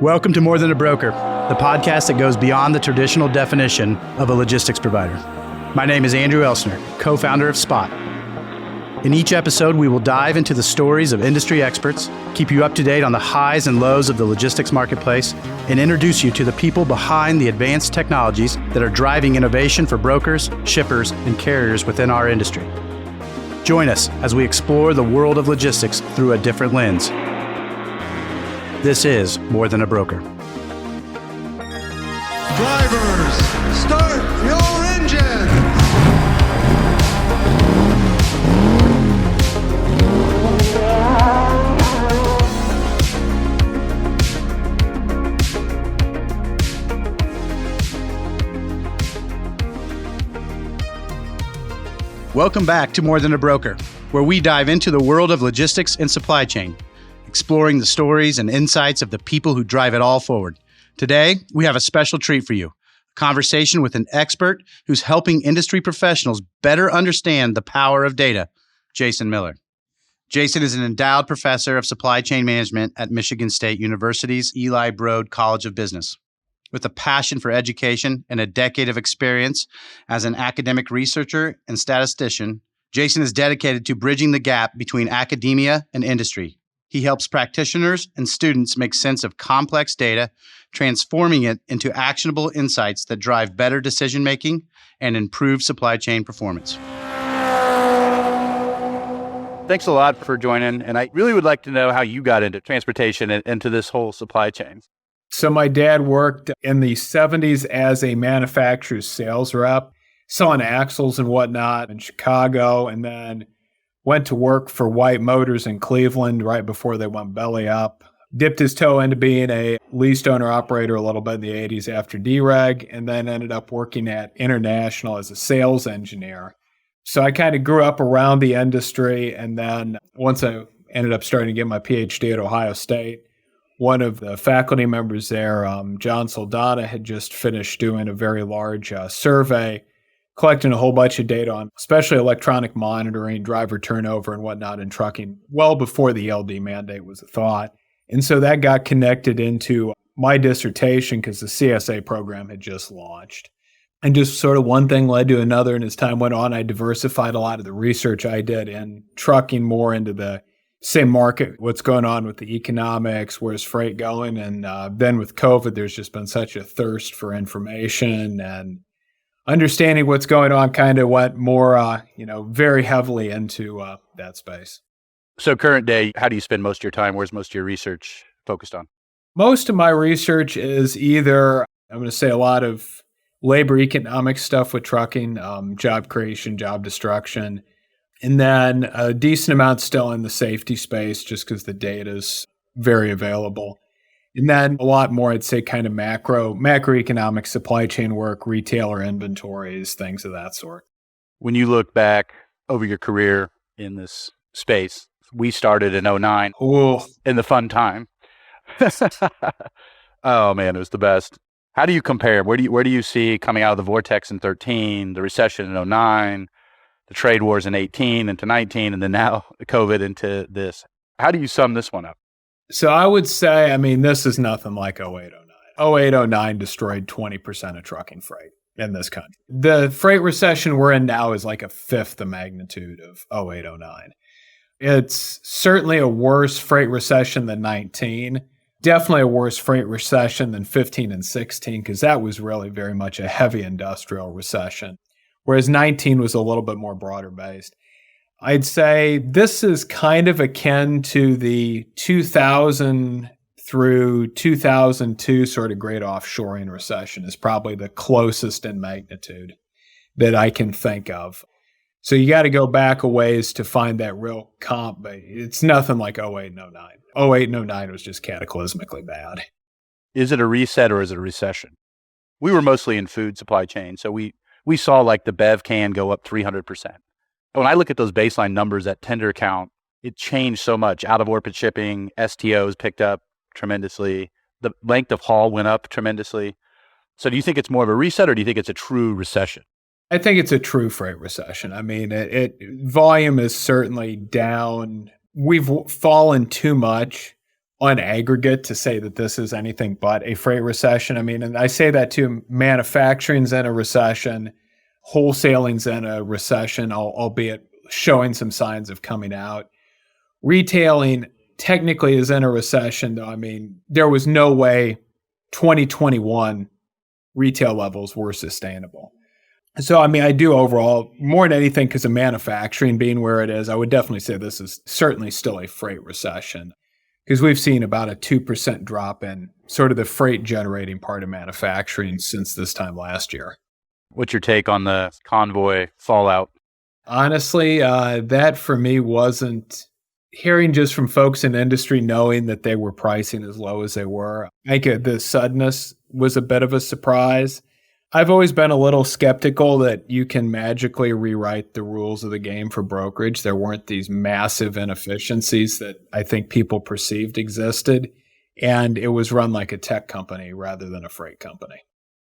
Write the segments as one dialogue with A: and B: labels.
A: Welcome to More Than a Broker, the podcast that goes beyond the traditional definition of a logistics provider. My name is Andrew Elsener, co-founder of Spot. In each episode, we will dive into the stories of industry experts, keep you up to date on the highs and lows of the logistics marketplace, and introduce you to the people behind the advanced technologies that are driving innovation for brokers, shippers, and carriers within our industry. Join us as we explore the world of logistics through a different lens. This is More Than a Broker.
B: Drivers, start your engines!
A: Welcome back to More Than a Broker, where we dive into the world of logistics and supply chain, exploring the stories and insights of the people who drive it all forward. Today, we have a special treat for you, a conversation with an expert who's helping industry professionals better understand the power of data, Jason Miller. Jason is an endowed professor of supply chain management at Michigan State University's Eli Broad College of Business. With a passion for education and a decade of experience as an academic researcher and statistician, Jason is dedicated to bridging the gap between academia and industry. He helps practitioners and students make sense of complex data, transforming it into actionable insights that drive better decision-making and improve supply chain performance.
C: Thanks a lot for joining. And I really would like to know how you got into transportation and into this whole supply chain.
D: So my dad worked in the 70s as a manufacturer's sales rep, selling axles and whatnot in Chicago, and then went to work for White Motors in Cleveland right before they went belly up. Dipped his toe into being a leased owner-operator a little bit in the 80s after dereg, and then ended up working at International as a sales engineer. So I kind of grew up around the industry, and then once I ended up starting to get my PhD at Ohio State, one of the faculty members there, John Saldana, had just finished doing a very large survey, collecting a whole bunch of data on especially electronic monitoring, driver turnover, and whatnot in trucking well before the LD mandate was a thought. And so that got connected into my dissertation because the CSA program had just launched. And just sort of one thing led to another. And as time went on, I diversified a lot of the research I did in trucking more into the same market, what's going on with the economics, where's freight going. And then with COVID, there's just been such a thirst for information, and understanding what's going on kind of went more, very heavily into that space.
C: So current day, how do you spend most of your time? Where's most of your research focused on?
D: Most of my research is either, I'm going to say a lot of labor economics stuff with trucking, job creation, job destruction, and then a decent amount still in the safety space just because the data is very available. And then a lot more, I'd say, kind of macroeconomic supply chain work, retailer inventories, things of that sort. When
C: you look back over your career in this space, we started in 2009 in the fun time. Oh, man, it was the best. How do you compare? Where do you see coming out of the vortex in 2013, the recession in 2009, the trade wars in 2018 into 2019, and then now the COVID into this? How do you sum this one up? So I would say, this is nothing like 08, 09. 08, 09 destroyed 20% of trucking freight in this country. The freight recession we're in now is like a fifth the magnitude of 08, 09. It's certainly a worse freight recession than 19. Definitely a worse freight recession than 15 and 16, because that was really very much a heavy industrial recession, whereas 19 was a little bit more broader based. I'd say this is kind of akin to the 2000 through 2002 sort of great offshoring recession is probably the closest in magnitude that I can think of. So you got to go back a ways to find that real comp, but it's nothing like 08 and 09. 08 and 09 was just cataclysmically bad. Is it a reset or is it a recession? We were mostly in food supply chain, so we saw like the Bev can go up 300%. When I look at those baseline numbers at tender count, it changed so much. Out of orbit shipping, STOs picked up tremendously. The length of haul went up tremendously. So do you think it's more of a reset or do you think it's a true recession? I think it's a true freight recession. Volume is certainly down. We've fallen too much
D: on aggregate to say that this is anything but a freight recession. I mean, and I say that too, manufacturing's in a recession, wholesaling's in a recession, albeit showing some signs of coming out. Retailing technically is in a recession, though. I mean, there was no way 2021 retail levels were sustainable. So, I mean, I do overall, more than anything, because of manufacturing being where it is, I would definitely say this is certainly still a freight recession, because we've seen about a 2% drop in sort of the freight generating part of manufacturing since this time last year.
C: What's your take on the convoy fallout?
D: Honestly, that for me wasn't hearing just from folks in industry knowing that they were pricing as low as they were. I think the suddenness was a bit of a surprise. I've always been a little skeptical that you can magically rewrite the rules of the game for brokerage. There weren't these massive inefficiencies that I think people perceived existed, and it was run like a tech company rather than a freight company.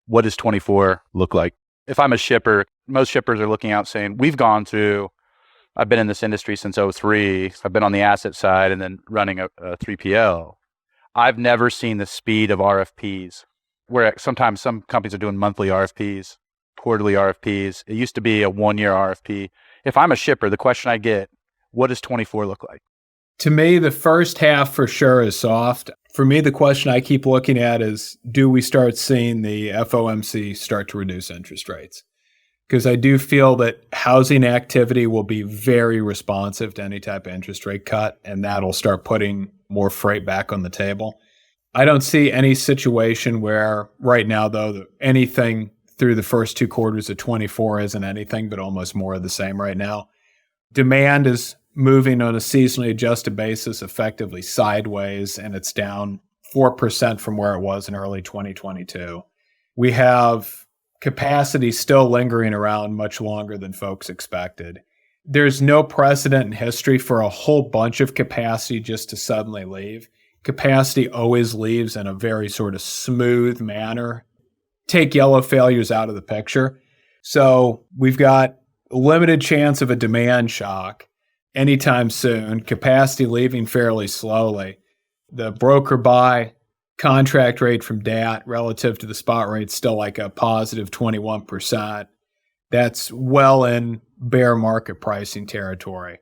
C: What does 24 look like? If I'm a shipper, most shippers are looking out saying, I've been in this industry since 2003. I've been on the asset side and then running a 3PL. I've never seen the speed of RFPs, where sometimes some companies are doing monthly RFPs, quarterly RFPs. It used to be a 1-year RFP. If I'm a shipper, the question I get, what does 24 look like?
D: To me, the first half for sure is soft. For me, the question I keep looking at is, do we start seeing the FOMC start to reduce interest rates? Because I do feel that housing activity will be very responsive to any type of interest rate cut, and that'll start putting more freight back on the table. I don't see any situation where right now, though, anything through the first 2 quarters of 24 isn't anything but almost more of the same right now. Demand is moving on a seasonally adjusted basis effectively sideways, and it's down 4% from where it was in early 2022. We have capacity still lingering around much longer than folks expected. There's no precedent in history for a whole bunch of capacity just to suddenly leave. Capacity always leaves in a very sort of smooth manner. Take yellow failures out of the picture. So we've got a limited chance of a demand shock anytime soon, capacity leaving fairly slowly. The broker buy contract rate from DAT relative to the spot rate still like a positive 21%. That's well in bear market pricing territory.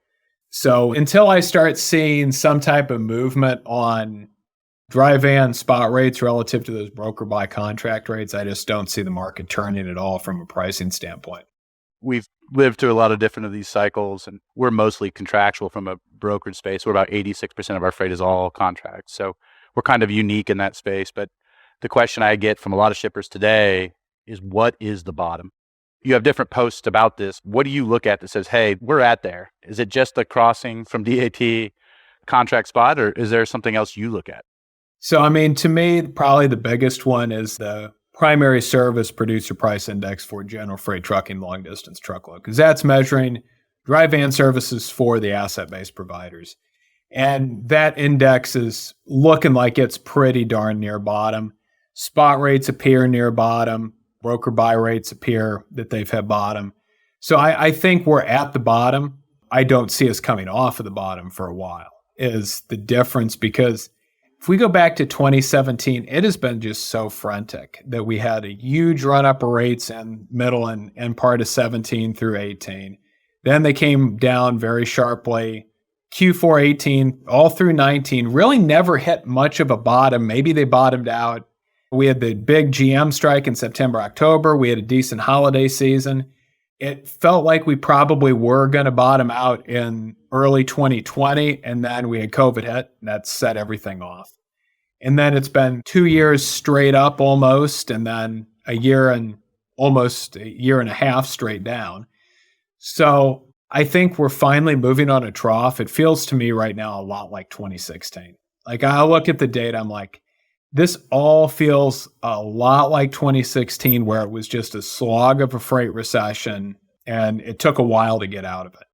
D: So until I start seeing some type of movement on dry van spot rates relative to those broker buy contract rates, I just don't see the market turning at all from a pricing standpoint.
C: We've lived through a lot of different of these cycles, and we're mostly contractual from a brokerage space. We're about 86% of our freight is all contracts. So we're kind of unique in that space. But the question I get from a lot of shippers today is, what is the bottom? You have different posts about this. What do you look at that says, hey, we're at there? Is it just the crossing from DAT contract spot, or is there something else you look at?
D: So, I mean, to me, probably the biggest one is the primary service producer price index for general freight trucking, long distance truckload, because that's measuring dry van services for the asset-based providers. And that index is looking like it's pretty darn near bottom. Spot rates appear near bottom. Broker buy rates appear that they've hit bottom. So I think we're at the bottom. I don't see us coming off of the bottom for a while, is the difference, because if we go back to 2017, it has been just so frantic that we had a huge run-up of rates in middle and part of 17 through 18. Then they came down very sharply. Q4 18, all through 19, really never hit much of a bottom. Maybe they bottomed out. We had the big GM strike in September, October. We had a decent holiday season. It felt like we probably were going to bottom out in early 2020, and then we had COVID hit, and that set everything off. And then it's been 2 years straight up almost, and then almost a year and a half straight down. So I think we're finally moving on a trough. It feels to me right now a lot like 2016. Like, I look at the data, I'm like, this all feels a lot like 2016, where it was just a slog of a freight recession, and it took a while to get out of it.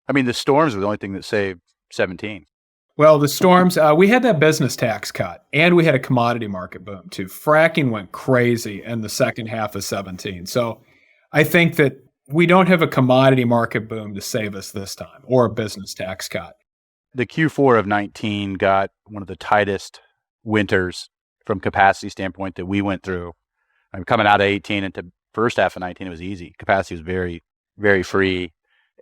C: I mean, the storms were the only thing that saved 17.
D: Well, the storms, we had that business tax cut, and we had a commodity market boom too. Fracking went crazy in the second half of 17. So I think that we don't have a commodity market boom to save us this time, or a business tax cut.
C: The Q4 of 19 got one of the tightest winters from capacity standpoint that we went through. Coming out of 18 into first half of 19, it was easy. Capacity was very, very free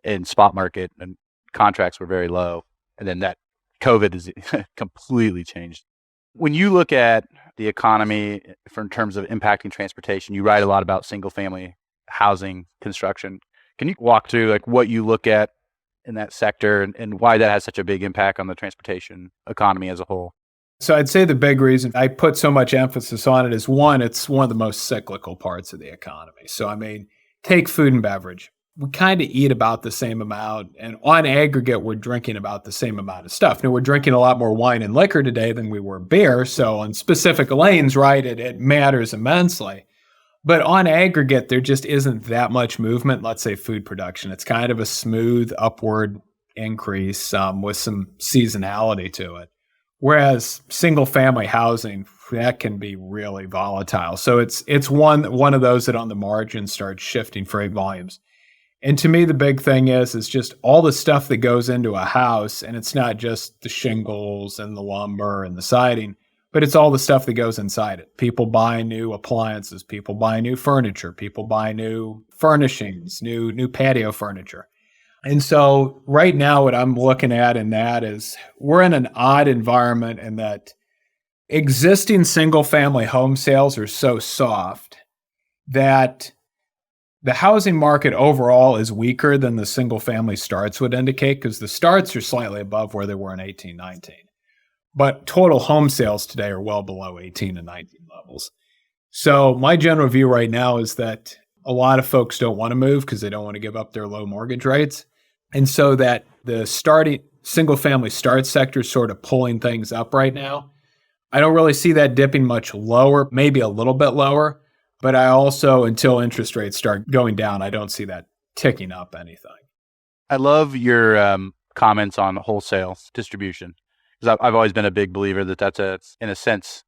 C: in spot market, and contracts were very low. And then that COVID has completely changed. When you look at the economy in terms of impacting transportation, you write a lot about single family housing construction. Can you walk through like what you look at in that sector and why that has such a big impact on the transportation economy as a whole?
D: So I'd say the big reason I put so much emphasis on it is one, it's one of the most cyclical parts of the economy. So I mean, take food and beverage. We kind of eat about the same amount, and on aggregate, we're drinking about the same amount of stuff. Now, we're drinking a lot more wine and liquor today than we were beer. So on specific lanes, right, it matters immensely. But on aggregate, there just isn't that much movement. Let's say food production. It's kind of a smooth upward increase with some seasonality to it. Whereas single family housing, that can be really volatile. So it's one of those that on the margin starts shifting freight volumes. And to me, the big thing is just all the stuff that goes into a house, and it's not just the shingles and the lumber and the siding, but it's all the stuff that goes inside it. People buy new appliances, people buy new furniture, people buy new furnishings, new patio furniture. And so right now what I'm looking at in that is we're in an odd environment in that existing single family home sales are so soft that the housing market overall is weaker than the single family starts would indicate, because the starts are slightly above where they were in 18, 19. But total home sales today are well below 18 and 19 levels. So my general view right now is that a lot of folks don't want to move because they don't want to give up their low mortgage rates. And so that the starting single family start sector is sort of pulling things up right now. I don't really see that dipping much lower, maybe a little bit lower. But I also, until interest rates start going down, I don't see that ticking up anything.
C: I love your comments on wholesale distribution, because I've always been a big believer that that's in a sense,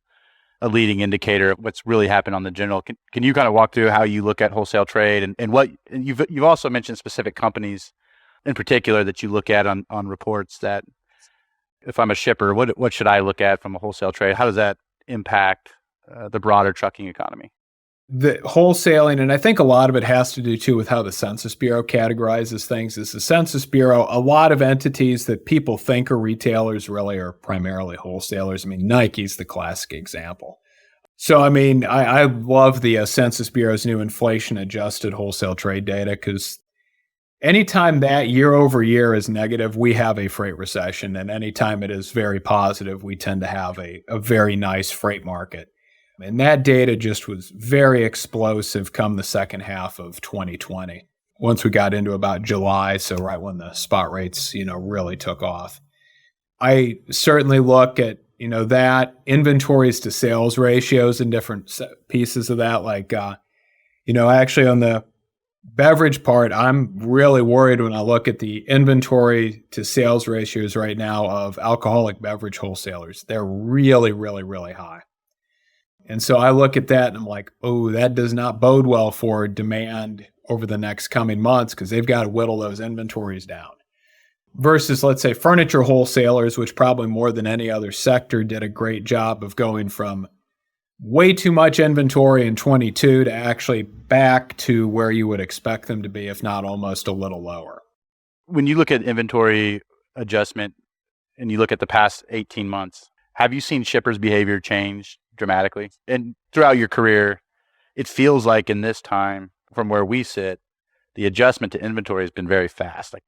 C: a leading indicator of what's really happened on the general. Can you kind of walk through how you look at wholesale trade and what you've also mentioned specific companies in particular that you look at on reports that if I'm a shipper, what should I look at from a wholesale trade? How does that impact the broader trucking economy?
D: The wholesaling, and I think a lot of it has to do too with how the Census Bureau categorizes things. Is the Census Bureau, a lot of entities that people think are retailers really are primarily wholesalers. I mean, Nike's the classic example. So, I mean, I love the Census Bureau's new inflation adjusted wholesale trade data, because anytime that year over year is negative, we have a freight recession. And anytime it is very positive, we tend to have a very nice freight market. And that data just was very explosive come the second half of 2020. Once we got into about July, so right when the spot rates, really took off. I certainly look at, that inventories to sales ratios and different pieces of that. Like, actually on the beverage part, I'm really worried when I look at the inventory to sales ratios right now of alcoholic beverage wholesalers. They're really, really, really high. And so I look at that and I'm like, oh, that does not bode well for demand over the next coming months, because they've got to whittle those inventories down. Versus, let's say, furniture wholesalers, which probably more than any other sector did a great job of going from way too much inventory in 22 to actually back to where you would expect them to be, if not almost a little lower.
C: When you look at inventory adjustment and you look at the past 18 months, have you seen shippers' behavior change dramatically? And throughout your career, it feels like in this time, from where we sit, the adjustment to inventory has been very fast, like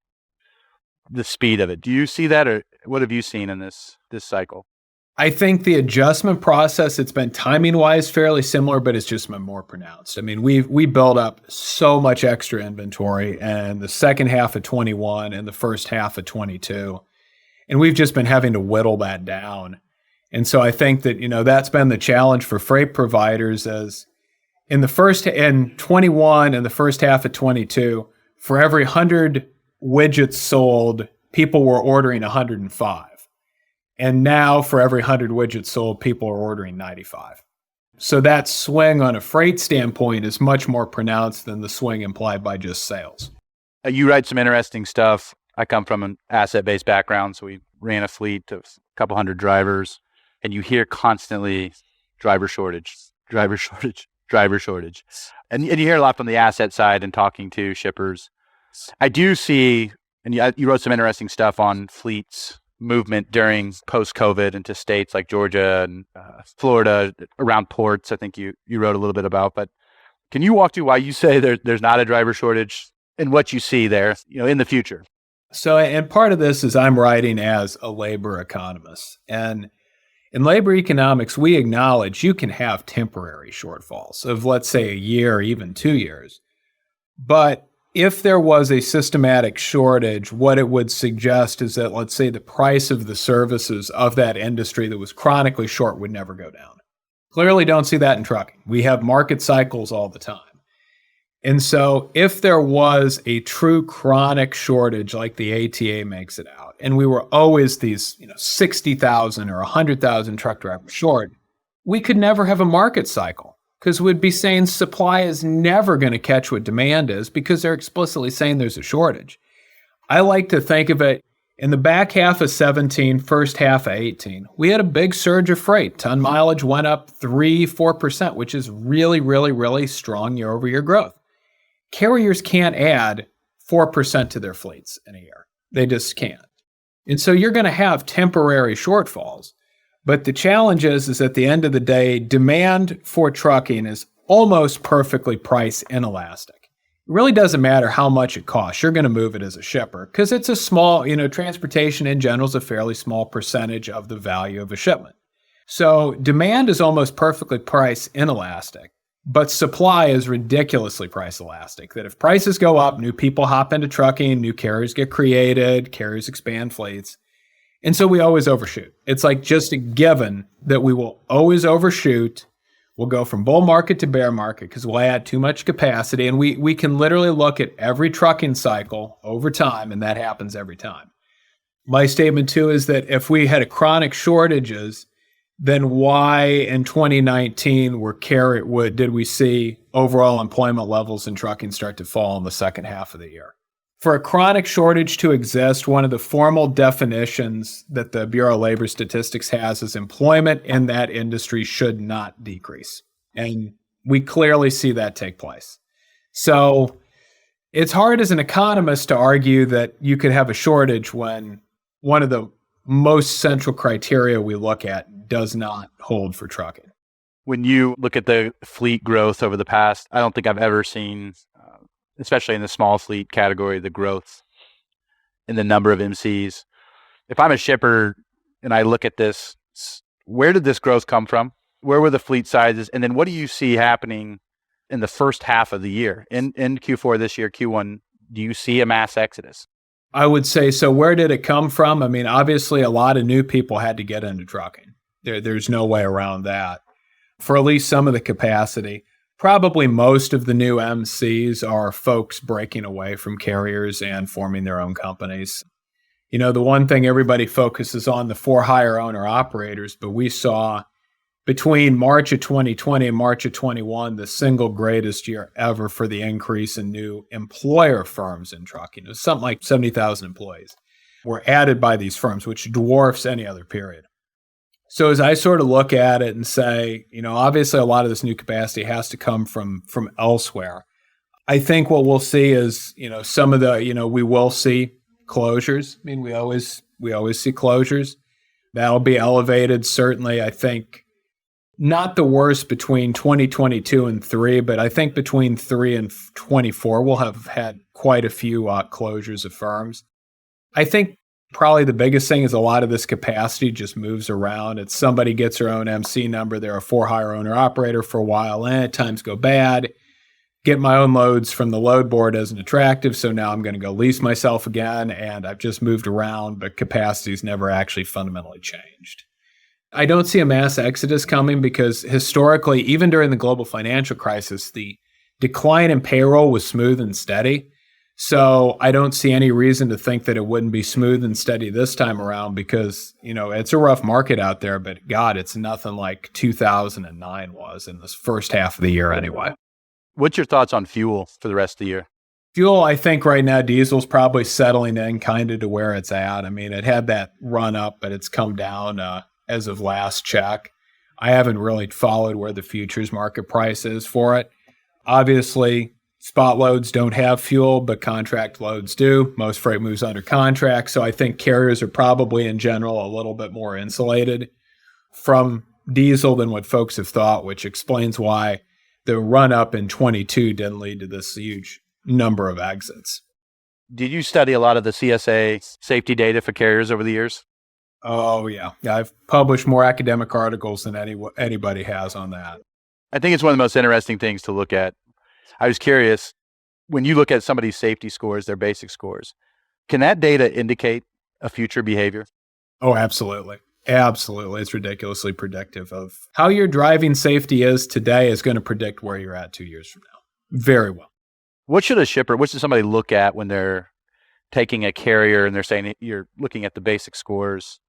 C: the speed of it. Do you see that, or what have you seen in this cycle?
D: I think the adjustment process, it's been timing-wise fairly similar, but it's just been more pronounced. I mean, we built up so much extra inventory in the second half of 21 and the first half of 22, and we've just been having to whittle that down. And so I think that, that's been the challenge for freight providers, as in 21 and the first half of 22, for every 100 widgets sold, people were ordering 105. And now for every 100 widgets sold, people are ordering 95. So that swing on a freight standpoint is much more pronounced than the swing implied by just sales.
C: You write some interesting stuff I come from an asset-based background, so we ran a fleet of a couple hundred drivers, and you hear constantly driver shortage, driver shortage, driver shortage. And you hear a lot from the asset side and talking to shippers. I do see, and you wrote some interesting stuff on fleets movement during post-COVID into states like Georgia and Florida around ports. I think you wrote a little bit about, but can you walk through why you say there's not a driver shortage and what you see there, in the future?
D: So, and part of this is I'm writing as a labor economist. And in labor economics, we acknowledge you can have temporary shortfalls of, let's say, a year or even 2 years. But if there was a systematic shortage, what it would suggest is that, let's say, the price of the services of that industry that was chronically short would never go down. Clearly don't see that in trucking. We have market cycles all the time. And so if there was a true chronic shortage like the ATA makes it out, and we were always these 60,000 or 100,000 truck drivers short, we could never have a market cycle because we'd be saying supply is never going to catch what demand is because they're explicitly saying there's a shortage. I like to think of it in the back half of 17, first half of 18, we had a big surge of freight. Ton mileage went up 3-4%, which is really, really, really strong year-over-year growth. Carriers can't add 4% to their fleets in a year. They just can't. And so you're going to have temporary shortfalls. But the challenge is at the end of the day, demand for trucking is almost perfectly price inelastic. It really doesn't matter how much it costs. You're going to move it as a shipper because it's a small, transportation in general is a fairly small percentage of the value of a shipment. So demand is almost perfectly price inelastic, but supply is ridiculously price elastic. That if prices go up, new people hop into trucking, new carriers get created, carriers expand fleets. And so we always overshoot. It's like just a given that we will always overshoot. We'll go from bull market to bear market because we'll add too much capacity. And we can literally look at every trucking cycle over time, and that happens every time. My statement, too, is that if we had a chronic shortages, then why in 2019 did we see overall employment levels in trucking start to fall in the second half of the year? For a chronic shortage to exist, one of the formal definitions that the Bureau of Labor Statistics has is employment in that industry should not decrease. And we clearly see that take place. So it's hard as an economist to argue that you could have a shortage when one of the most central criteria we look at does not hold for trucking.
C: When you look at the fleet growth over the past, I don't think I've ever seen, especially in the small fleet category, the growth in the number of MCs. If I'm a shipper and I look at this, where did this growth come from? Where were the fleet sizes? And then what do you see happening in the first half of the year? In Q4 this year, Q1, do you see a mass exodus?
D: I would say, so where did it come from? I mean, obviously a lot of new people had to get into trucking. There's no way around that. For at least some of the capacity, probably most of the new MCs are folks breaking away from carriers and forming their own companies. The one thing everybody focuses on, the for-hire owner-operators, but we saw between March of 2020 and March of 21, the single greatest year ever for the increase in new employer firms in trucking. It was something like 70,000 employees were added by these firms, which dwarfs any other period. So as I sort of look at it and say, obviously a lot of this new capacity has to come from elsewhere. I think what we'll see is, some of the, we will see closures. I mean, we always see closures. That'll be elevated. Certainly, I think not the worst between 2022 and 3, but I think between 3 and 24, we'll have had quite a few closures of firms. I think probably the biggest thing is a lot of this capacity just moves around. It's somebody gets their own MC number. They're a for-hire owner-operator for a while, and times go bad. Get my own loads from the load board isn't attractive, so now I'm going to go lease myself again, and I've just moved around, but capacity's never actually fundamentally changed. I don't see a mass exodus coming because historically, even during the global financial crisis, the decline in payroll was smooth and steady. So I don't see any reason to think that it wouldn't be smooth and steady this time around because, it's a rough market out there, but God, it's nothing like 2009 was in this first half of the year anyway.
C: What's your thoughts on fuel for the rest of the year?
D: Fuel, I think right now, diesel's probably settling in kind of to where it's at. I mean, it had that run up, but it's come down as of last check. I haven't really followed where the futures market price is for it. Obviously, spot loads don't have fuel, but contract loads do. Most freight moves under contract. So I think carriers are probably in general a little bit more insulated from diesel than what folks have thought, which explains why the run up in 22 didn't lead to this huge number of exits.
C: Did you study a lot of the CSA safety data for carriers over the years?
D: Oh, yeah. I've published more academic articles than anybody has on that.
C: I think it's one of the most interesting things to look at. I was curious, when you look at somebody's safety scores, their basic scores, can that data indicate a future behavior?
D: Oh, absolutely. Absolutely. It's ridiculously predictive of how your driving safety is today is going to predict where you're at 2 years from now. Very well.
C: What should somebody look at when they're taking a carrier and they're saying you're looking at the basic scores?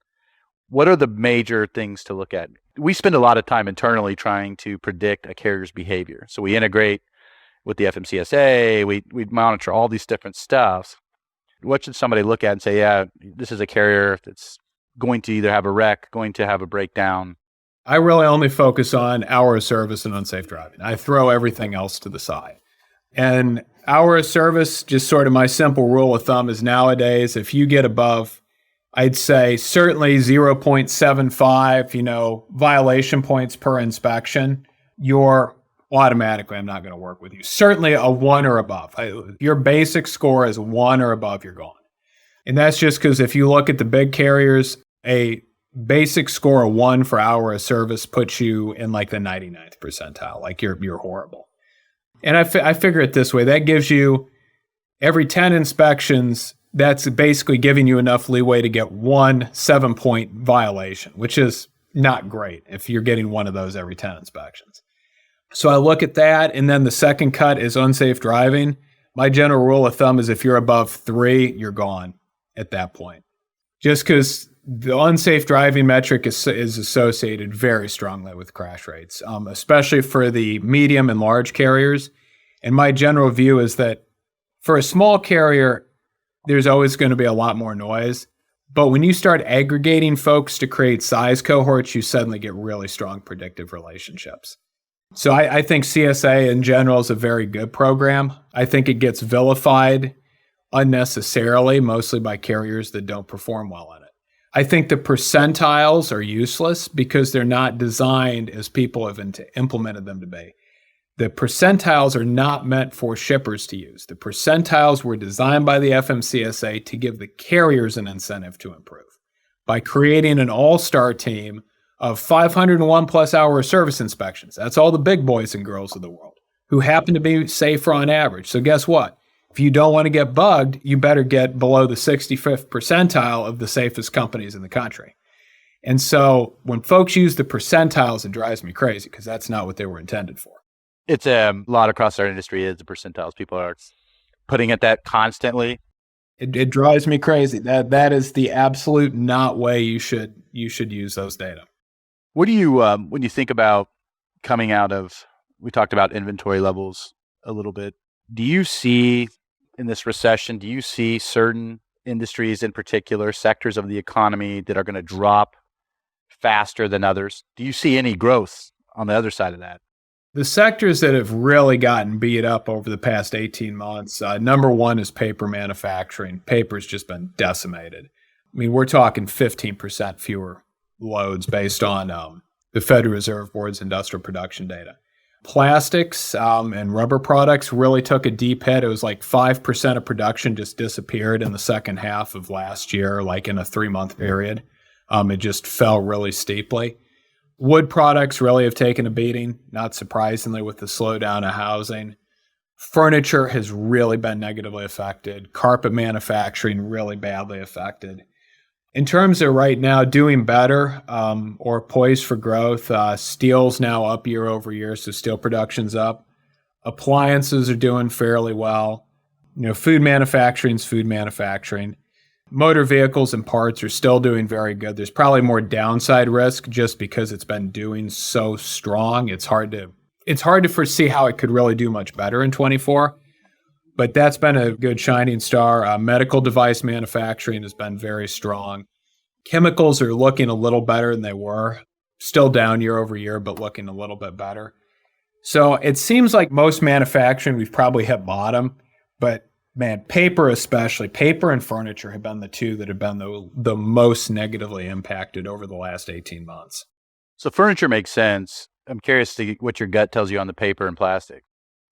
C: What are the major things to look at? We spend a lot of time internally trying to predict a carrier's behavior. So we integrate with the FMCSA, we monitor all these different stuff. What should somebody look at and say, yeah, this is a carrier that's going to either have a wreck, going to have a breakdown?
D: I really only focus on hour of service and unsafe driving. I throw everything else to the side. And hour of service, just sort of my simple rule of thumb is nowadays, if you get above, I'd say certainly 0.75, violation points per inspection, you're automatically, I'm not going to work with you. Certainly a 1 or above. Your basic score is 1 or above, you're gone. And that's just because if you look at the big carriers, a basic score of 1 for hour of service puts you in like the 99th percentile, like you're horrible. And I figure it this way, that gives you every 10 inspections, that's basically giving you enough leeway to get 1 7-point violation, which is not great if you're getting one of those every 10 inspections. So I look at that, and then the second cut is unsafe driving. My general rule of thumb is if you're above 3, you're gone at that point. Just because the unsafe driving metric is associated very strongly with crash rates, especially for the medium and large carriers. And my general view is that for a small carrier, there's always going to be a lot more noise. But when you start aggregating folks to create size cohorts, you suddenly get really strong predictive relationships. So I think CSA in general is a very good program. I think it gets vilified unnecessarily, mostly by carriers that don't perform well in it. I think the percentiles are useless because they're not designed as people have implemented them to be. The percentiles are not meant for shippers to use. The percentiles were designed by the FMCSA to give the carriers an incentive to improve by creating an all-star team of 501 plus hour service inspections. That's all the big boys and girls of the world who happen to be safer on average. So guess what? If you don't want to get bugged, you better get below the 65th percentile of the safest companies in the country. And so when folks use the percentiles, it drives me crazy because that's not what they were intended for.
C: It's a lot across our industry is the percentiles. People are putting at that constantly.
D: It drives me crazy. That is the absolute not way you should use those data.
C: What do you, when you think about coming out of, we talked about inventory levels a little bit. Do you see in this recession, do you see certain industries in particular, sectors of the economy that are going to drop faster than others? Do you see any growth on the other side of that?
D: The sectors that have really gotten beat up over the past 18 months, number one is paper manufacturing. Paper's just been decimated. I mean, we're talking 15% fewer loads based on the Federal Reserve Board's industrial production data. Plastics and rubber products really took a deep hit. It was like 5% of production just disappeared in the second half of last year, like in a 3-month period. It just fell really steeply. Wood products really have taken a beating, not surprisingly, with the slowdown of housing. Furniture has really been negatively affected. Carpet manufacturing really badly affected. In terms of right now doing better or poised for growth, steel's now up year over year, so steel production's up. Appliances are doing fairly well. Food manufacturing's food manufacturing. Motor vehicles and parts are still doing very good. There's probably more downside risk just because it's been doing so strong. It's hard to foresee how it could really do much better in 24. But that's been a good shining star. Medical device manufacturing has been very strong. Chemicals are looking a little better than they were. Still down year over year, but looking a little bit better. So it seems like most manufacturing, we've probably hit bottom. But man, paper especially, paper and furniture have been the two that have been the most negatively impacted over the last 18 months.
C: So furniture makes sense. I'm curious to what your gut tells you on the paper and plastic.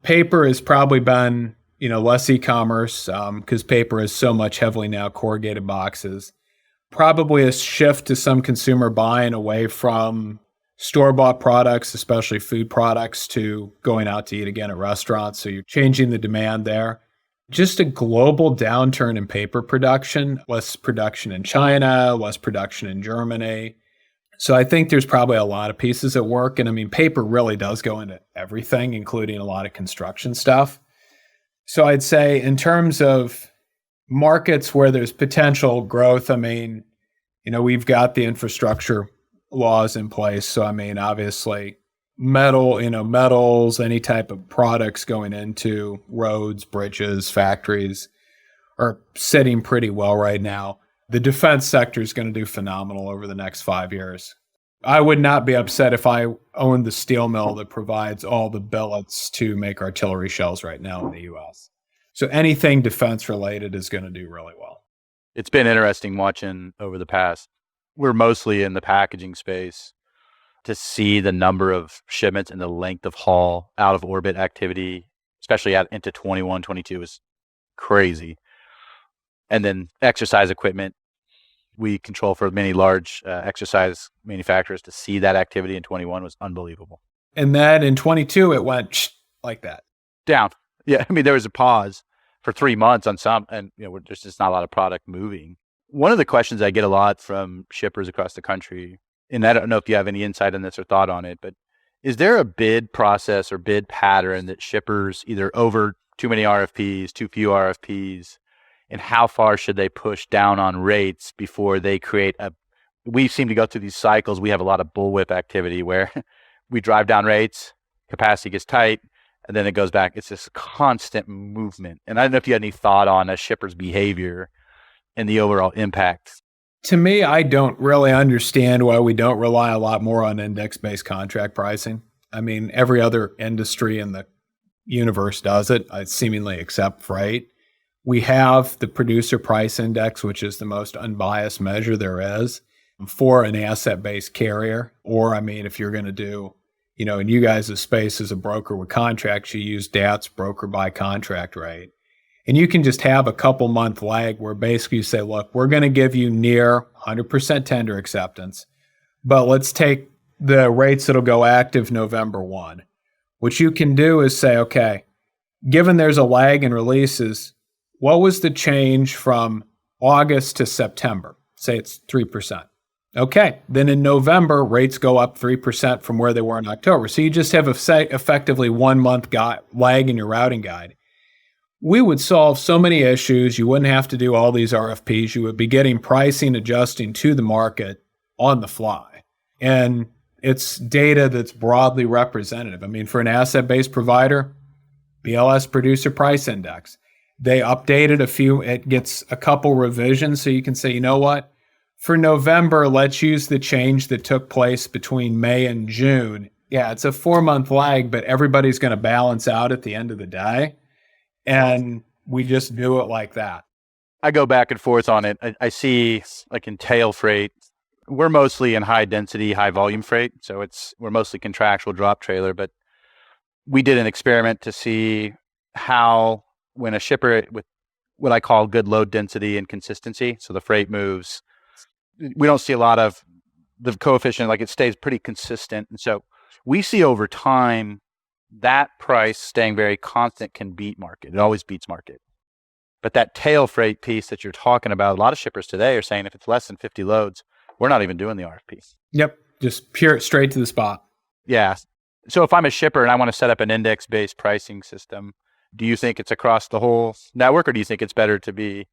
D: Paper has probably been, less e-commerce because paper is so much heavily now corrugated boxes. Probably a shift to some consumer buying away from store-bought products, especially food products, to going out to eat again at restaurants. So you're changing the demand there. Just a global downturn in paper production, less production in China, less production in Germany. So I think there's probably a lot of pieces at work. And I mean, paper really does go into everything, including a lot of construction stuff. So I'd say in terms of markets where there's potential growth, I mean, we've got the infrastructure laws in place. So, I mean, obviously metals, any type of products going into roads, bridges, factories are sitting pretty well right now. The defense sector is going to do phenomenal over the next 5 years. I would not be upset if I owned the steel mill that provides all the billets to make artillery shells right now in the U.S. So anything defense related is going to do really well.
C: It's been interesting watching over the past. We're mostly in the packaging space to see the number of shipments and the length of haul out of orbit activity, especially out into 21, 22 is crazy. And then exercise equipment, we control for many large exercise manufacturers. To see that activity in 21 was unbelievable.
D: And then in 22, it went like that.
C: Down. Yeah, I mean, there was a pause for 3 months on some, and there's just not a lot of product moving. One of the questions I get a lot from shippers across the country, and I don't know if you have any insight on this or thought on it, but is there a bid process or bid pattern that shippers either over too many RFPs, too few RFPs, and how far should they push down on rates before they create we seem to go through these cycles. We have a lot of bullwhip activity where we drive down rates, capacity gets tight, and then it goes back. It's this constant movement. And I don't know if you had any thought on a shipper's behavior and the overall impact.
D: To me, I don't really understand why we don't rely a lot more on index-based contract pricing. I mean, every other industry in the universe does it, seemingly except freight. We have the producer price index, which is the most unbiased measure there is for an asset-based carrier. Or, I mean, if you're going to do, in you guys' space as a broker with contracts, you use DAT's broker by contract rate. And you can just have a couple month lag where basically you say, look, we're going to give you near 100% tender acceptance, but let's take the rates that'll go active November 1. What you can do is say, okay, given there's a lag in releases, what was the change from August to September? Say it's 3%. Okay, then in November, rates go up 3% from where they were in October. So you just have effectively 1 month lag in your routing guide. We would solve so many issues. You wouldn't have to do all these RFPs. You would be getting pricing adjusting to the market on the fly. And it's data that's broadly representative. I mean, for an asset-based provider, BLS Producer Price Index, they updated it gets a couple revisions. So you can say, you know what? For November, let's use the change that took place between May and June. Yeah, it's a 4-month lag, but everybody's going to balance out at the end of the day. And we just do it like that.
C: I go back and forth on it. I see, like in tail freight, we're mostly in high density, high volume freight. So we're mostly contractual drop trailer, but we did an experiment to see how when a shipper with what I call good load density and consistency, so the freight moves, we don't see a lot of the coefficient, like it stays pretty consistent. And so we see over time that price staying very constant can beat market. It always beats market. But that tail freight piece that you're talking about, a lot of shippers today are saying if it's less than 50 loads, we're not even doing the RFP.
D: Yep. Just pure straight to the spot.
C: Yeah. So if I'm a shipper and I want to set up an index-based pricing system, do you think it's across the whole network, or do you think it's better to be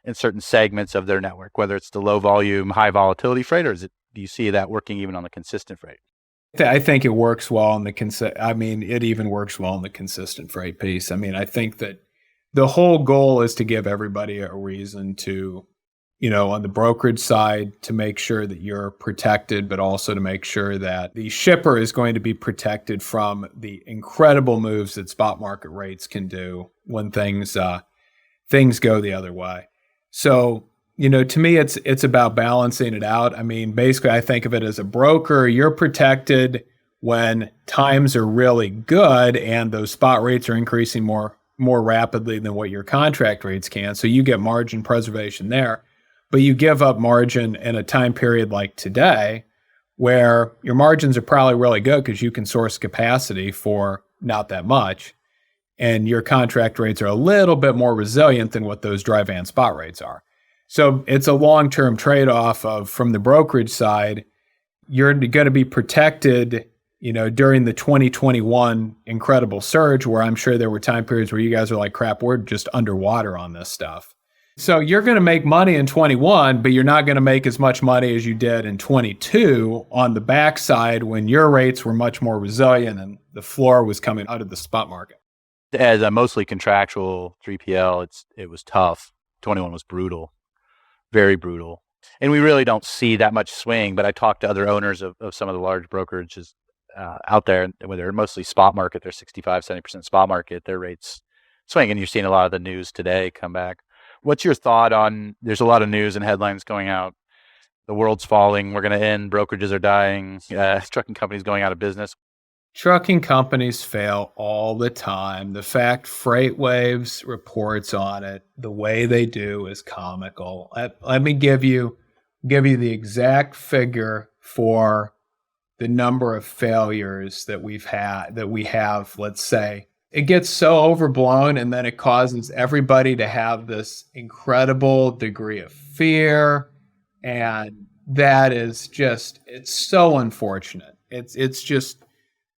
C: in certain segments of their network, whether it's the low volume, high volatility freight, or do you see that working even on the consistent freight?
D: I think it works well on it even works well in the consistent freight piece. I mean, I think that the whole goal is to give everybody a reason to, on the brokerage side, to make sure that you're protected, but also to make sure that the shipper is going to be protected from the incredible moves that spot market rates can do when things go the other way. So, to me, it's about balancing it out. I mean, basically, I think of it as a broker. You're protected when times are really good and those spot rates are increasing more rapidly than what your contract rates can. So you get margin preservation there. But you give up margin in a time period like today where your margins are probably really good because you can source capacity for not that much. And your contract rates are a little bit more resilient than what those dry van spot rates are. So it's a long-term trade-off of, from the brokerage side, you're going to be protected, during the 2021 incredible surge, where I'm sure there were time periods where you guys are like, crap, we're just underwater on this stuff. So you're going to make money in 21, but you're not going to make as much money as you did in 22 on the backside when your rates were much more resilient and the floor was coming out of the spot market.
C: As a mostly contractual 3PL, it was tough. 21 was brutal, very brutal. And we really don't see that much swing, but I talked to other owners of some of the large brokerages out there, and where they're mostly spot market, they're 65, 70% spot market, their rates swing. And you're seeing a lot of the news today come back. What's your thought on, there's a lot of news and headlines going out, the world's falling, we're going to end, brokerages are dying, trucking companies going out of business.
D: Trucking companies fail all the time. The fact FreightWaves reports on it the way they do is comical. Let me give you the exact figure for the number of failures that we have, let's say. It gets so overblown, and then it causes everybody to have this incredible degree of fear. And that is just, it's so unfortunate. It's just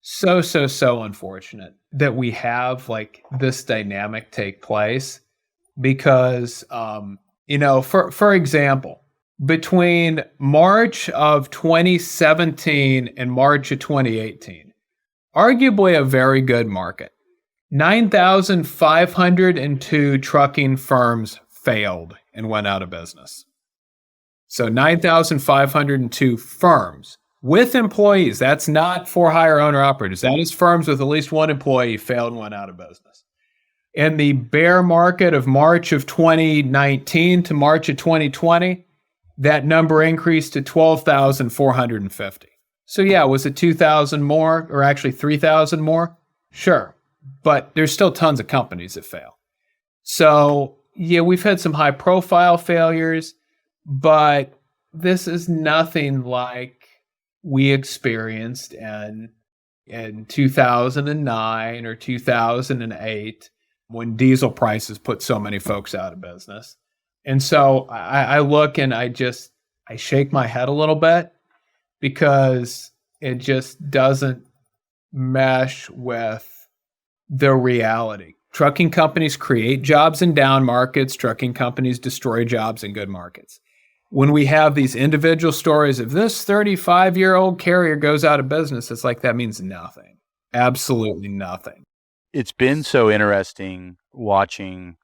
D: so unfortunate that we have like this dynamic take place because, for example, between March of 2017 and March of 2018, arguably a very good market, 9,502 trucking firms failed and went out of business. So 9,502 firms with employees. That's not for hire owner operators. That is firms with at least one employee failed and went out of business. In the bear market of March of 2019 to March of 2020, that number increased to 12,450. So yeah, was it 2,000 more or actually 3,000 more? Sure. But there's still tons of companies that fail. So yeah, we've had some high profile failures, but this is nothing like we experienced in 2009 or 2008 when diesel prices put so many folks out of business. And so I look and I shake my head a little bit because it just doesn't mesh with the reality. Trucking companies create jobs in down markets. Trucking companies destroy jobs in good markets. When we have these individual stories of this 35-year-old carrier goes out of business, it's like that means nothing. Absolutely nothing.
C: It's been so interesting watching.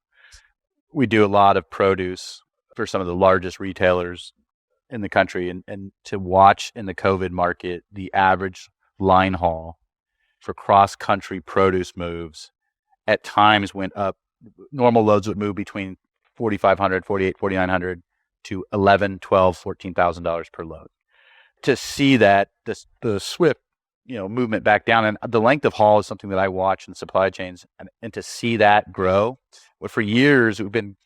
C: We do a lot of produce for some of the largest retailers in the country, and to watch in the COVID market, the average line haul for cross-country produce moves at times went up. Normal loads would move between $4,500, $4,800, $4,900 to $11,000, $12,000, $14,000 per load. To see that, the swift movement back down, and the length of haul is something that I watch in supply chains, and to see that grow. Well, for years we've been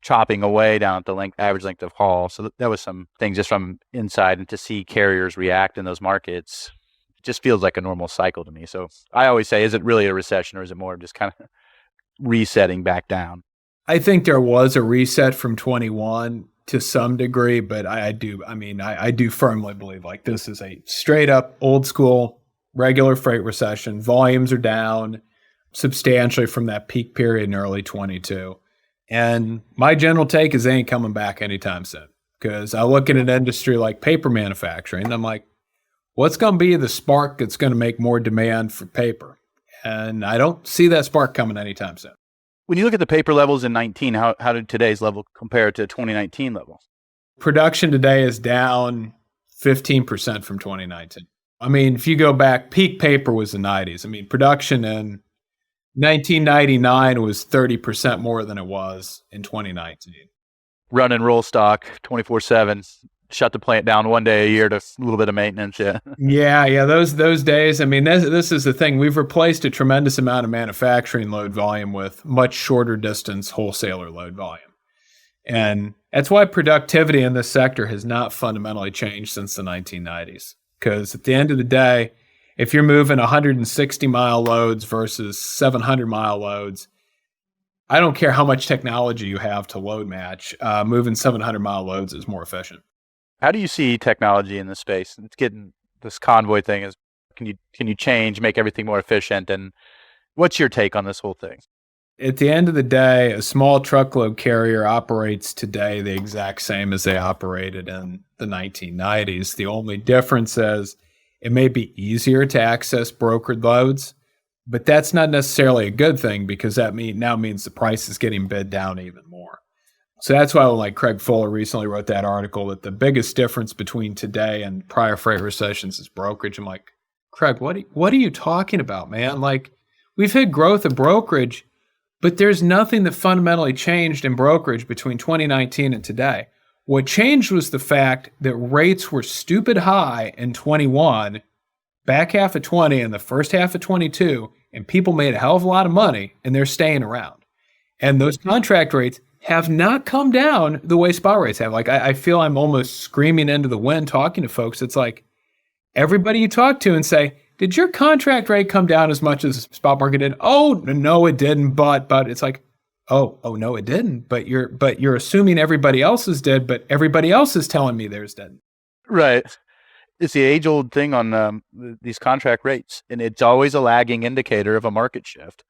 C: chopping away down at the average length of haul. So that was some things just from inside, and to see carriers react in those markets, it just feels like a normal cycle to me. So I always say, is it really a recession, or is it more of just kind of resetting back down?
D: I think there was a reset from 21 to some degree, but I do firmly believe like this is a straight up old school regular freight recession. Volumes are down substantially from that peak period in early 22. And my general take is they ain't coming back anytime soon, because I look at an industry like paper manufacturing and I'm like, what's going to be the spark that's going to make more demand for paper? And I don't see that spark coming anytime soon.
C: When you look at the paper levels in 19, how did today's level compare to 2019 levels?
D: Production today is down 15% from 2019. I mean, if you go back, peak paper was the 90s. I mean, production in 1999 was 30% more than it was in 2019.
C: Run and roll stock 24/7. Shut the plant down one day a year to a little bit of maintenance. Yeah.
D: Yeah. Those days. I mean, this is the thing. We've replaced a tremendous amount of manufacturing load volume with much shorter distance wholesaler load volume. And that's why productivity in this sector has not fundamentally changed since the 1990s. Because at the end of the day, if you're moving 160-mile loads versus 700-mile loads, I don't care how much technology you have to load match. Moving 700-mile loads is more efficient.
C: How do you see technology in this space? It's getting this convoy thing is can you change, make everything more efficient? And what's your take on this whole thing?
D: At the end of the day, a small truckload carrier operates today the exact same as they operated in the 1990s. The only difference is it may be easier to access brokered loads, but that's not necessarily a good thing because that now means the price is getting bid down even more. So that's why like Craig Fuller recently wrote that article that the biggest difference between today and prior freight recessions is brokerage. I'm like, Craig, what are you talking about, man? Like, we've had growth of brokerage, but there's nothing that fundamentally changed in brokerage between 2019 and today. What changed was the fact that rates were stupid high in 21, back half of 20 and the first half of 22, and people made a hell of a lot of money and they're staying around. And those contract rates have not come down the way spot rates have. Like, I feel I'm almost screaming into the wind talking to folks. It's like everybody you talk to and say, did your contract rate come down as much as the spot market did? Oh, no, it didn't. But it's like, oh, no, it didn't. But you're assuming everybody else's did, but everybody else is telling me theirs didn't.
C: Right. It's the age-old thing on these contract rates, and it's always a lagging indicator of a market shift.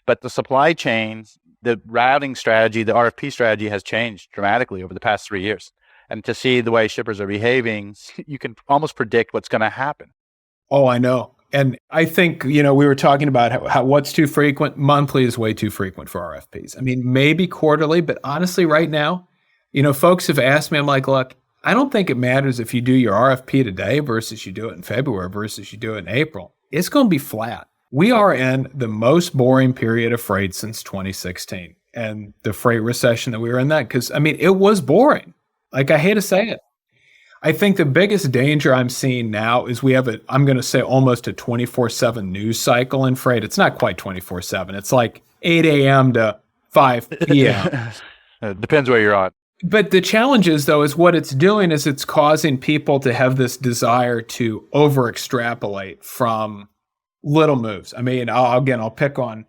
C: But the supply chain, the routing strategy, the RFP strategy has changed dramatically over the past 3 years. And to see the way shippers are behaving, you can almost predict what's going to happen.
D: Oh, I know. And I think, we were talking about how what's too frequent. Monthly is way too frequent for RFPs. I mean, maybe quarterly, but honestly, right now, folks have asked me, I'm like, look, I don't think it matters if you do your RFP today versus you do it in February versus you do it in April. It's going to be flat. We are in the most boring period of freight since 2016 and the freight recession that we were in that. Because, I mean, it was boring. Like, I hate to say it. I think the biggest danger I'm seeing now is we have I'm going to say almost a 24/7 news cycle in freight. It's not quite 24/7. It's like 8 a.m. to 5 p.m.
C: It depends where you're on.
D: But the challenge is, though, is what it's doing is it's causing people to have this desire to over extrapolate from little moves. I mean, I'll pick on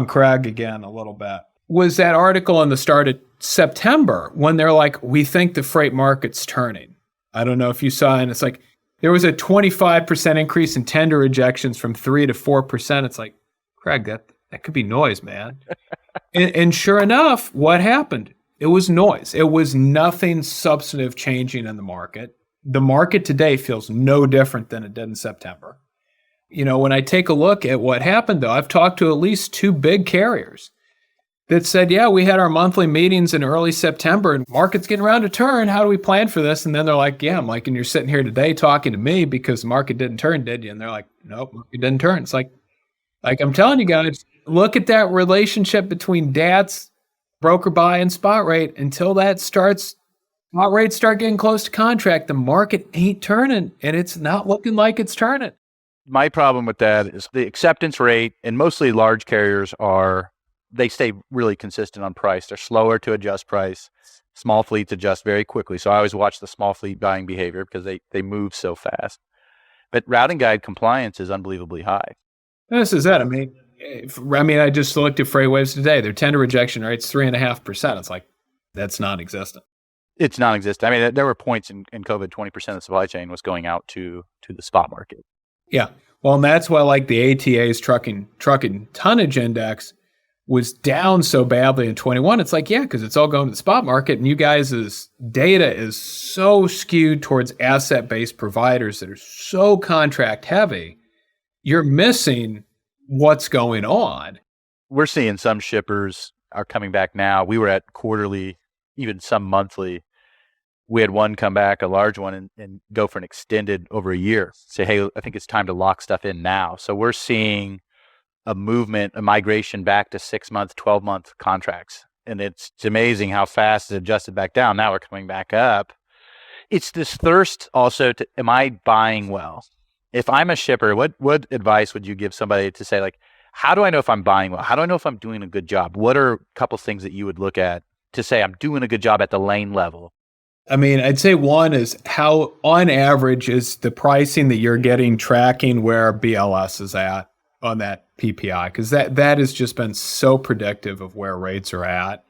D: Craig again a little bit. Was that article in the start of September when they're like, we think the freight market's turning. I don't know if you saw it. And it's like, there was a 25% increase in tender rejections from 3 to 4%. It's like, Craig, that could be noise, man. and sure enough, what happened? It was noise. It was nothing substantive changing in the market. The market today feels no different than it did in September. When I take a look at what happened, though, I've talked to at least 2 big carriers that said, yeah, we had our monthly meetings in early September and market's getting around to turn. How do we plan for this? And then they're like, yeah, I'm like, and you're sitting here today talking to me because the market didn't turn, did you? And they're like, nope, it didn't turn. It's like I'm telling you guys, look at that relationship between DATS, broker buy, and spot rate. Until that starts, spot rates start getting close to contract, the market ain't turning, and it's not looking like it's turning.
C: My problem with that is the acceptance rate, and mostly large carriers they stay really consistent on price. They're slower to adjust price. Small fleets adjust very quickly. So I always watch the small fleet buying behavior because they move so fast. But routing guide compliance is unbelievably high.
D: This is it. I mean, I just looked at FreightWaves today. Their tender rejection rate's 3.5%. It's like, that's non-existent.
C: It's non-existent. I mean, there were points in COVID, 20% of the supply chain was going out to the spot market.
D: Yeah. Well, and that's why like the ATA's trucking tonnage index was down so badly in 21. It's like, yeah, because it's all going to the spot market, and you guys' data is so skewed towards asset-based providers that are so contract heavy, you're missing what's going on.
C: we're seeing some shippers are coming back now. We were at quarterly, even some monthly. We had one come back, a large one, and go for an extended over a year. Say, hey, I think it's time to lock stuff in now. So we're seeing a movement, a migration back to 6-month, 12-month contracts. And it's amazing how fast it's adjusted back down. Now we're coming back up. It's this thirst also to, am I buying well? If I'm a shipper, what advice would you give somebody to say, like, how do I know if I'm buying well? How do I know if I'm doing a good job? What are a couple things that you would look at to say I'm doing a good job at the lane level?
D: I mean, I'd say one is how, on average, is the pricing that you're getting tracking where BLS is at on that PPI? Because that has just been so predictive of where rates are at.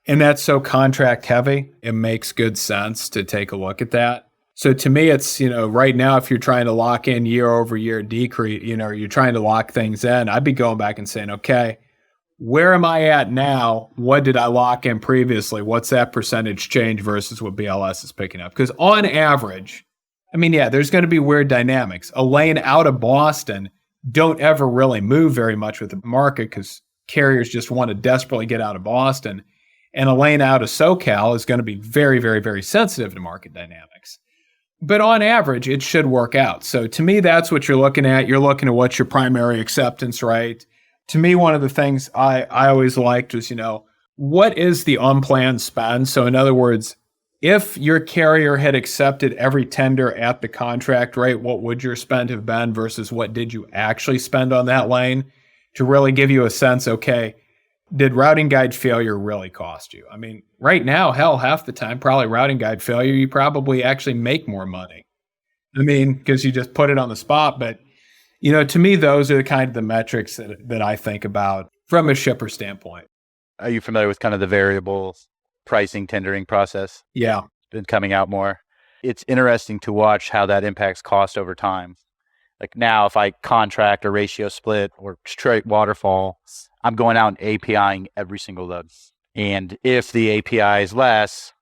D: And that's so contract heavy, it makes good sense to take a look at that. So to me, it's, right now, if you're trying to lock in year over year decrease, you're trying to lock things in, I'd be going back and saying, okay, where am I at now? What did I lock in previously? What's that percentage change versus what BLS is picking up? Because on average, I mean, yeah, there's going to be weird dynamics. A lane out of Boston don't ever really move very much with the market because carriers just want to desperately get out of Boston. And a lane out of SoCal is going to be very, very, very sensitive to market dynamics. But on average, it should work out. So to me, that's what you're looking at. You're looking at what's your primary acceptance rate. To me, one of the things I always liked was, what is the unplanned spend? So in other words, if your carrier had accepted every tender at the contract rate, what would your spend have been versus what did you actually spend on that lane, to really give you a sense, okay, did routing guide failure really cost you? I mean, right now, hell, half the time, probably routing guide failure, you probably actually make more money. I mean, because you just put it on the spot. But, to me, those are the kind of the metrics that I think about from a shipper standpoint.
C: Are you familiar with kind of the variable pricing tendering process?
D: Yeah.
C: It's been coming out more. It's interesting to watch how that impacts cost over time. Like now, if I contract a ratio split or straight waterfall, I'm going out and APIing every single load. And if the API is less,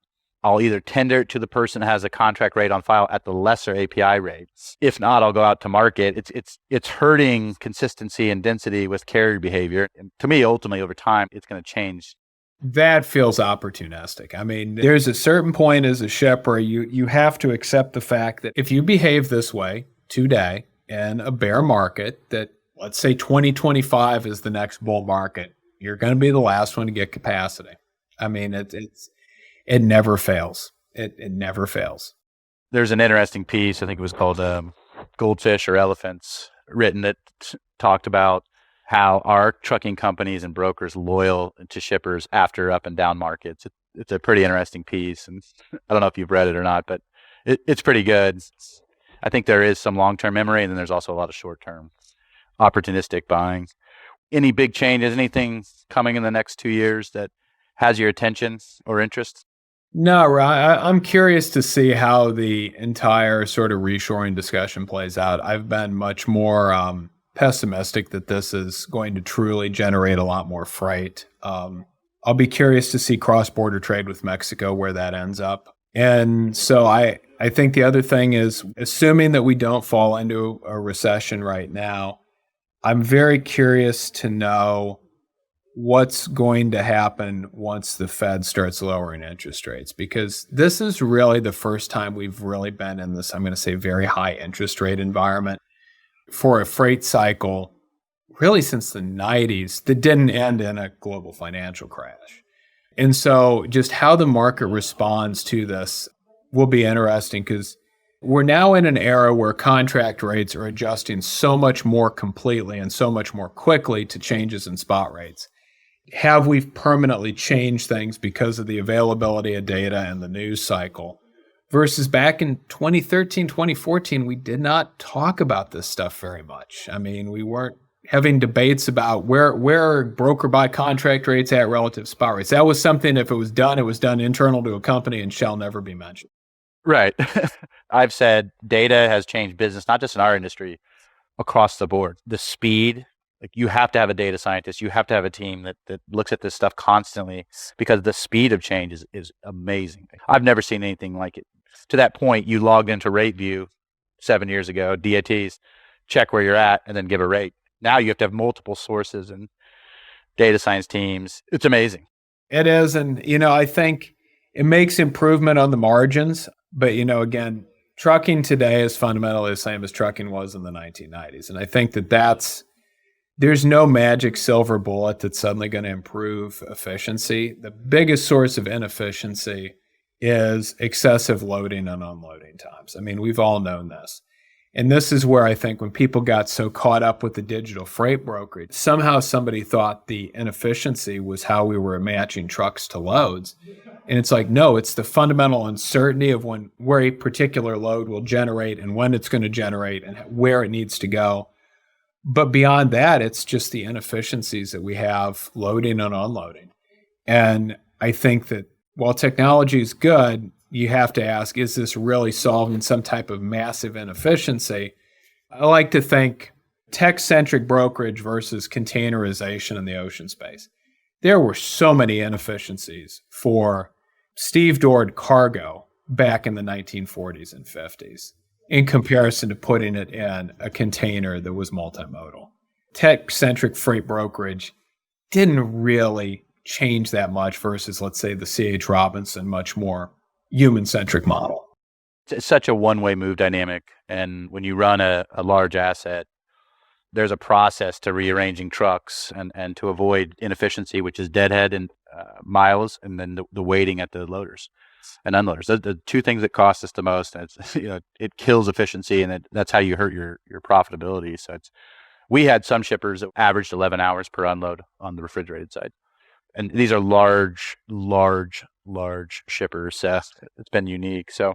C: I'll either tender it to the person that has a contract rate on file at the lesser API rate. If not, I'll go out to market. It's hurting consistency and density with carrier behavior. And to me, ultimately, over time, it's going to change.
D: That feels opportunistic. I mean, there's a certain point as a shipper, you have to accept the fact that if you behave this way today in a bear market, that let's say 2025 is the next bull market, you're going to be the last one to get capacity. I mean, it never fails. It never fails.
C: There's an interesting piece, I think it was called Goldfish or Elephants, written that talked about how are trucking companies and brokers loyal to shippers after up and down markets. It's a pretty interesting piece. And I don't know if you've read it or not, but it's pretty good. I think there is some long-term memory, and then there's also a lot of short-term opportunistic buying. Any big changes, anything coming in the next 2 years that has your attention or interest?
D: No, I'm curious to see how the entire sort of reshoring discussion plays out. I've been much more pessimistic that this is going to truly generate a lot more freight. I'll be curious to see cross-border trade with Mexico, where that ends up. And so I think the other thing is, assuming that we don't fall into a recession right now, I'm very curious to know what's going to happen once the Fed starts lowering interest rates, because this is really the first time we've really been in this, I'm going to say, very high interest rate environment for a freight cycle, really since the 90s, that didn't end in a global financial crash. And so just how the market responds to this will be interesting, because we're now in an era where contract rates are adjusting so much more completely and so much more quickly to changes in spot rates. Have we permanently changed things because of the availability of data and the news cycle? Versus back in 2013, 2014, we did not talk about this stuff very much. I mean, we weren't having debates about where are broker buy contract rates at relative spot rates. That was something, if it was done internal to a company and shall never be mentioned.
C: Right. I've said data has changed business, not just in our industry, across the board. The speed, like you have to have a data scientist, you have to have a team that looks at this stuff constantly, because the speed of change is amazing. I've never seen anything like it. To that point, you logged into RateView 7 years ago, DATs, check where you're at, and then give a rate. Now you have to have multiple sources, and data science teams. It's amazing.
D: It is. And, I think it makes improvement on the margins. But, again, trucking today is fundamentally the same as trucking was in the 1990s. And I think there's no magic silver bullet that's suddenly going to improve efficiency. The biggest source of inefficiency is excessive loading and unloading times. I mean, we've all known this. And this is where I think when people got so caught up with the digital freight brokerage, somehow somebody thought the inefficiency was how we were matching trucks to loads. And it's like, no, it's the fundamental uncertainty of where a particular load will generate and when it's going to generate and where it needs to go. But beyond that, it's just the inefficiencies that we have loading and unloading. And I think that while technology is good, you have to ask, is this really solving some type of massive inefficiency? I like to think tech-centric brokerage versus containerization in the ocean space. There were so many inefficiencies for stevedored cargo back in the 1940s and 50s in comparison to putting it in a container that was multimodal. Tech-centric freight brokerage didn't really change that much versus, let's say, the C.H. Robinson, much more human-centric model.
C: It's such a one-way move dynamic. And when you run a large asset, there's a process to rearranging trucks and to avoid inefficiency, which is deadhead and miles, and then the waiting at the loaders and unloaders. The two things that cost us the most. And it's, it kills efficiency, and that's how you hurt your profitability. So we had some shippers that averaged 11 hours per unload on the refrigerated side. And these are large shippers. It's been unique. So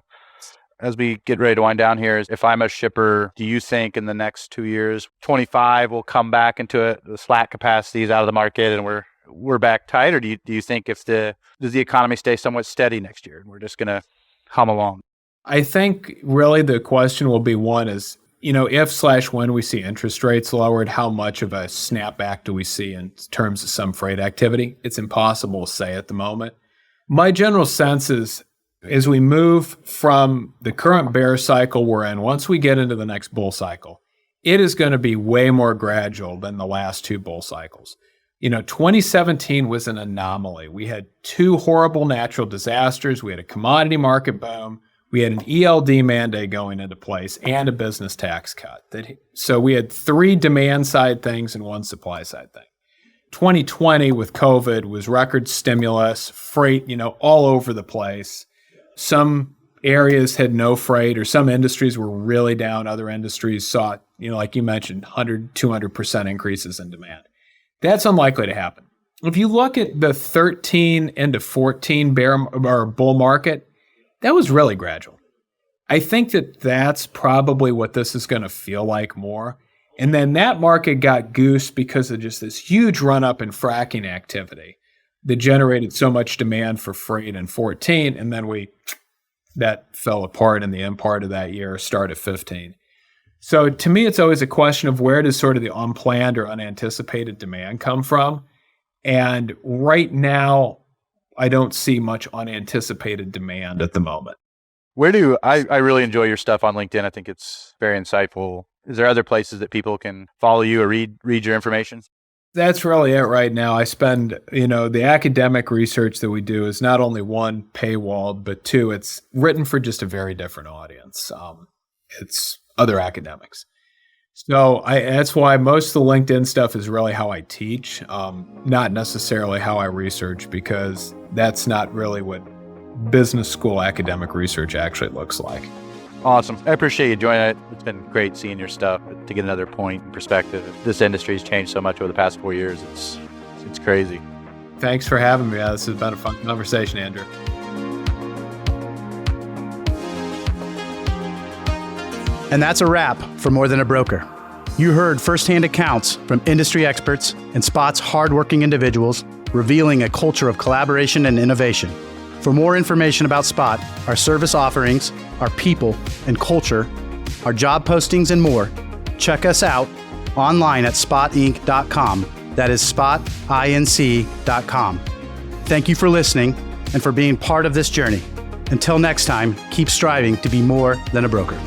C: as we get ready to wind down here, if I'm a shipper, do you think in the next 2 years, 25 will come back into the slack capacities out of the market and we're back tight? Or do you think does the economy stay somewhat steady next year and we're just going to hum along?
D: I think really the question will be one is, if/when we see interest rates lowered, how much of a snapback do we see in terms of some freight activity? It's impossible to say at the moment. My general sense is, as we move from the current bear cycle we're in, once we get into the next bull cycle, it is going to be way more gradual than the last two bull cycles. 2017 was an anomaly. We had two horrible natural disasters. We had a commodity market boom. We had an ELD mandate going into place and a business tax cut. So we had three demand side things and one supply side thing. 2020 with COVID was record stimulus, freight, all over the place. Some areas had no freight, or some industries were really down. Other industries saw, like you mentioned, 100, 200% increases in demand. That's unlikely to happen. If you look at the 13 into 14 bear or bull market, that was really gradual. I think that's probably what this is going to feel like more. And then that market got goosed because of just this huge run up in fracking activity that generated so much demand for freight in 14. And then that fell apart in the end part of that year, start of 15. So to me, it's always a question of where does sort of the unplanned or unanticipated demand come from? And right now, I don't see much unanticipated demand at the moment.
C: I really enjoy your stuff on LinkedIn. I think it's very insightful. Is there other places that people can follow you or read your information?
D: That's really it right now. I spend, the academic research that we do is not only one, paywalled, but two, it's written for just a very different audience. It's other academics. So that's why most of the LinkedIn stuff is really how I teach, not necessarily how I research, because that's not really what business school academic research actually looks like.
C: Awesome. I appreciate you joining it. It's been great seeing your stuff to get another point and perspective. This industry has changed so much over the past 4 years. It's crazy.
D: Thanks for having me. This has been a fun conversation, Andrew.
A: And that's a wrap for More Than a Broker. You heard firsthand accounts from industry experts and Spot's hardworking individuals, revealing a culture of collaboration and innovation. For more information about Spot, our service offerings, our people and culture, our job postings, and more, check us out online at spotinc.com. That is spotinc.com. Thank you for listening and for being part of this journey. Until next time, keep striving to be more than a broker.